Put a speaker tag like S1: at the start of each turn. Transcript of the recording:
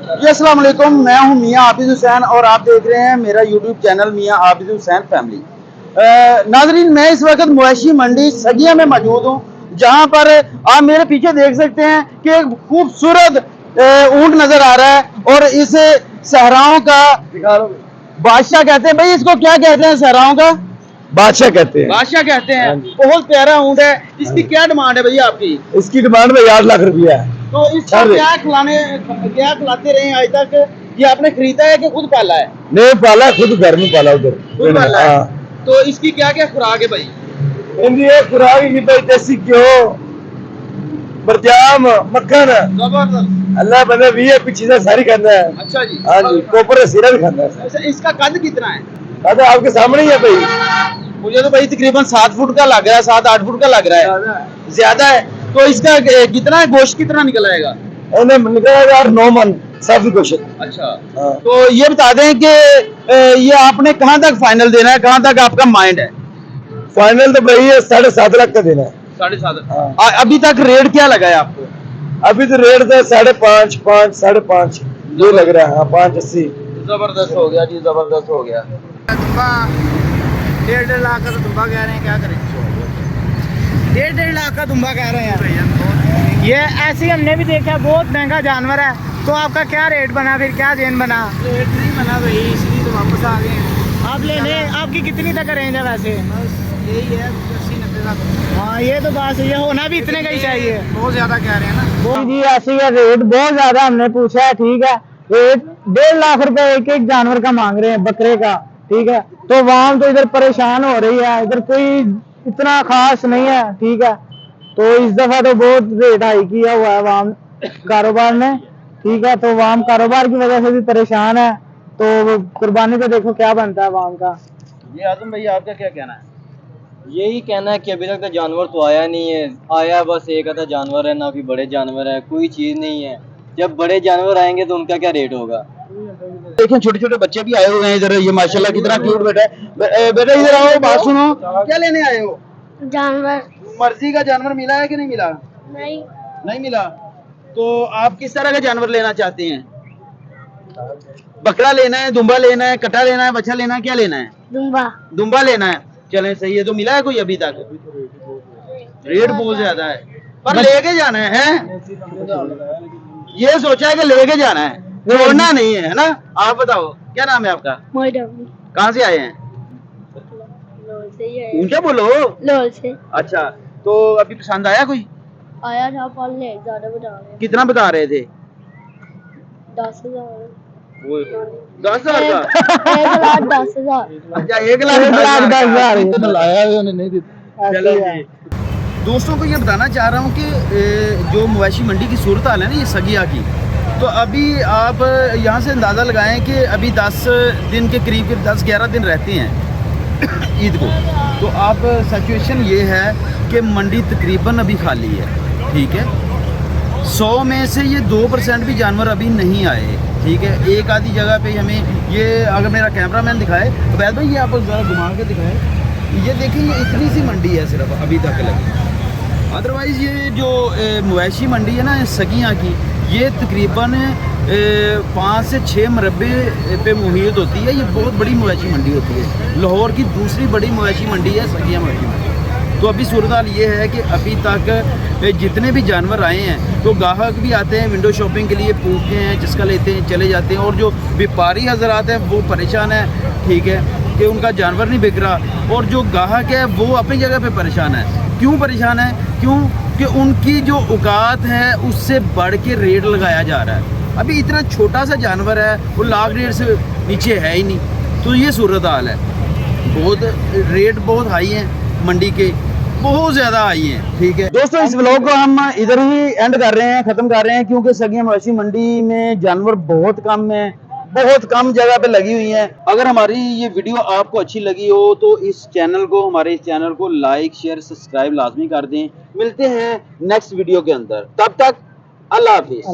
S1: जी अस्सलाम वालेकुम, मैं हूं मियां आबिद हुसैन और आप देख रहे हैं मेरा यूट्यूब चैनल मियां आबिद हुसैन फैमिली। नाजरीन, मैं इस वक्त मवेशी मंडी सगिया में मौजूद हूं, जहां पर आप मेरे पीछे देख सकते हैं कि एक खूबसूरत ऊंट नजर आ रहा है और इस सहराओं का बादशाह कहते हैं। भाई इसको क्या कहते हैं? सहराओं का
S2: बादशाह कहते हैं।
S1: बादशाह कहते हैं।
S2: हाँ जी।
S1: बहुत प्यारा ऊंट है।
S2: हाँ
S1: इसकी
S2: जी।
S1: क्या डिमांड है भैया आपकी?
S2: इसकी डिमांड में 8 लाख रुपया है।
S1: तो इसको क्या खिलाते रहे हैं आज तक? ये आपने खरीदा है कि खुद पाला है?
S2: नहीं पाला, खुद घर में पाला उधर।
S1: खुद पाला है।
S2: हाँ।
S1: तो इसकी क्या क्या खुराक है भाई?
S2: इनकी एक खुराक की भाई देसी घ्यो, बरजाम, मक्खन,
S1: जबरदस्त।
S2: अल्लाह बंदे भी है पीछे से सारी खाना है।
S1: अच्छा जी।
S2: हाँ जी, कोपर सीरा भी खाना है।
S1: अच्छा, इसका कद कितना है?
S2: अरे आपके सामने ही है भाई।
S1: मुझे तो भाई तकरीबन 7 फुट का लग रहा है, 7-8 फुट का लग रहा है। ज्यादा है। तो इसका कितना है, गोश्त कितना निकल आएगा?
S2: इन्हें निकला यार 9 मन सब कुछ।
S1: अच्छा।
S2: हाँ।
S1: तो ये बता दें कि ये आपने कहाँ तक फाइनल देना है, कहाँ तक आपका माइंड है?
S2: फाइनल तो भाई 7.5 लाख का देना है।
S1: 7.5।
S2: हाँ।
S1: अभी तक रेट क्या लगा है आपको?
S2: अभी तो रेट था 5.5, 5, 5.5 ये लग रहा है। हाँ, 5.80।
S1: जबरदस्त हो गया जी, जबरदस्त हो गया।
S3: दुम्बा 1.5 लाख का तो दुम्बा कह रहे हैं, क्या करें? 1.5 लाख का दुम्बा कह रहे हैं। ये ऐसे ही हमने भी देखा, बहुत महंगा जानवर है। तो आपका क्या रेट बना, फिर क्या जेन बना? रेट नहीं बना भाई, इसलिए तो वापस आ गए हैं। आप लेने आपकी कितनी तक रेंज है वैसे? यही है 80-90 लाख। हाँ, ये तो बात है, ये होना भी इतने का ही चाहिए। बहुत ज्यादा कह रहे हैं ना जी। ऐसे ही रेट बहुत ज्यादा हमने पूछा है, ठीक है। रेट 1.5 लाख रुपए एक एक जानवर का मांग रहे हैं, बकरे का, ठीक है। तो वाम तो इधर परेशान हो रही है, इधर कोई इतना खास नहीं है, ठीक है। तो इस दफा तो बहुत रेट हाई किया हुआ है वाम कारोबार ने, ठीक है। तो वाम कारोबार की वजह से भी परेशान है। तो कुर्बानी पे देखो क्या बनता है वाम का।
S1: ये आजम भाई, आपका क्या कहना है?
S4: यही कहना है कि अभी तक तो जानवर तो आया नहीं है। आया बस एक आधा जानवर है, ना कि बड़े जानवर है, कोई चीज नहीं है। जब बड़े जानवर आएंगे तो उनका क्या रेट होगा?
S1: देखें, छोटे छोटे बच्चे भी आए हुए हैं इधर। ये माशाल्लाह कितना क्यूट बेटा है। बेटा इधर आओ, बात सुनो। क्या लेने आए हो?
S5: जानवर।
S1: मर्जी का जानवर मिला है कि नहीं मिला?
S5: नहीं।
S1: नहीं मिला। तो आप किस तरह का जानवर लेना चाहते हैं? बकरा लेना है, दुम्बा लेना है, कटा लेना है, बच्चा लेना है, क्या लेना है?
S5: दुम्बा।
S1: दुम्बा लेना है। चलें, सही है। तो मिला है कोई अभी तक? रेट बहुत ज्यादा है, पर लेके जाना है? ये सोचा है कि लेके जाना है, छोड़ना नहीं है ना? आप बताओ, क्या नाम है आपका?
S5: मोइडम।
S1: कहाँ से आए हैं?
S5: लोल से ही आया।
S1: ऊंचा बोलो।
S5: लोल से।
S1: अच्छा, तो अभी पसंद आया कोई?
S5: आया था, पालने ज्यादा बता रहे।
S1: कितना बता रहे थे?
S5: 10,000।
S1: 10,000 का?
S5: 1,10,000।
S1: अच्छा, 1,10,000
S2: लाया नहीं देता।
S1: चलो जी। दोस्तों को ये बताना चाह रहा हूँ कि जो मवेशी मंडी की सूरत हाल है ना, ये सगिया की, तो अभी आप यहाँ से अंदाज़ा लगाएं कि अभी 10 दिन के करीब 10-11 दिन रहते हैं ईद को। तो आप सिचुएशन ये है कि मंडी तकरीबन अभी खाली है, ठीक है। 100 में से ये 2% भी जानवर अभी नहीं आए, ठीक है। एक आधी जगह पे हमें ये, अगर मेरा कैमरामैन दिखाए, वैद भाई ये आप ज़रा घुमा के दिखाए, ये देखिए, ये इतनी सी मंडी है सिर्फ अभी तक लगी। अदरवाइज़ ये जो मवेशी मंडी है ना सगिया की, ये तकरीबन 5 से 6 मरबे पे मुहित होती है। ये बहुत बड़ी मवेशी मंडी होती है। लाहौर की दूसरी बड़ी मवेशी मंडी है सगिया मवेशी मंडी। तो अभी सूरत हाल ये है कि अभी तक जितने भी जानवर आए हैं, तो गाहक भी आते हैं विंडो शॉपिंग के लिए, पूछते हैं, जिसका लेते हैं, चले जाते हैं। और जो व्यापारी हजरात हैं वो परेशान है, ठीक है, कि उनका जानवर नहीं बिक रहा। और जो गाहक है वो अपनी जगह पे परेशान है। क्यों परेशान है? क्यों कि उनकी जो औकात है उससे बढ़ के रेट लगाया जा रहा है। अभी इतना छोटा सा जानवर है, वो लाख रेट से नीचे है ही नहीं। तो ये सूरत हाल है। बहुत रेट बहुत हाई हैं मंडी के, बहुत ज़्यादा हाई हैं, ठीक है। दोस्तों, इस व्लॉग को हम इधर ही एंड कर रहे हैं, ख़त्म कर रहे हैं, क्योंकि सगिया मवेशी मंडी में जानवर बहुत कम है, बहुत कम जगह पे लगी हुई है। अगर हमारी ये वीडियो आपको अच्छी लगी हो तो हमारे इस चैनल को लाइक, शेयर, सब्सक्राइब लाजमी कर दें। मिलते हैं नेक्स्ट वीडियो के अंदर, तब तक अल्लाह हाफिज़।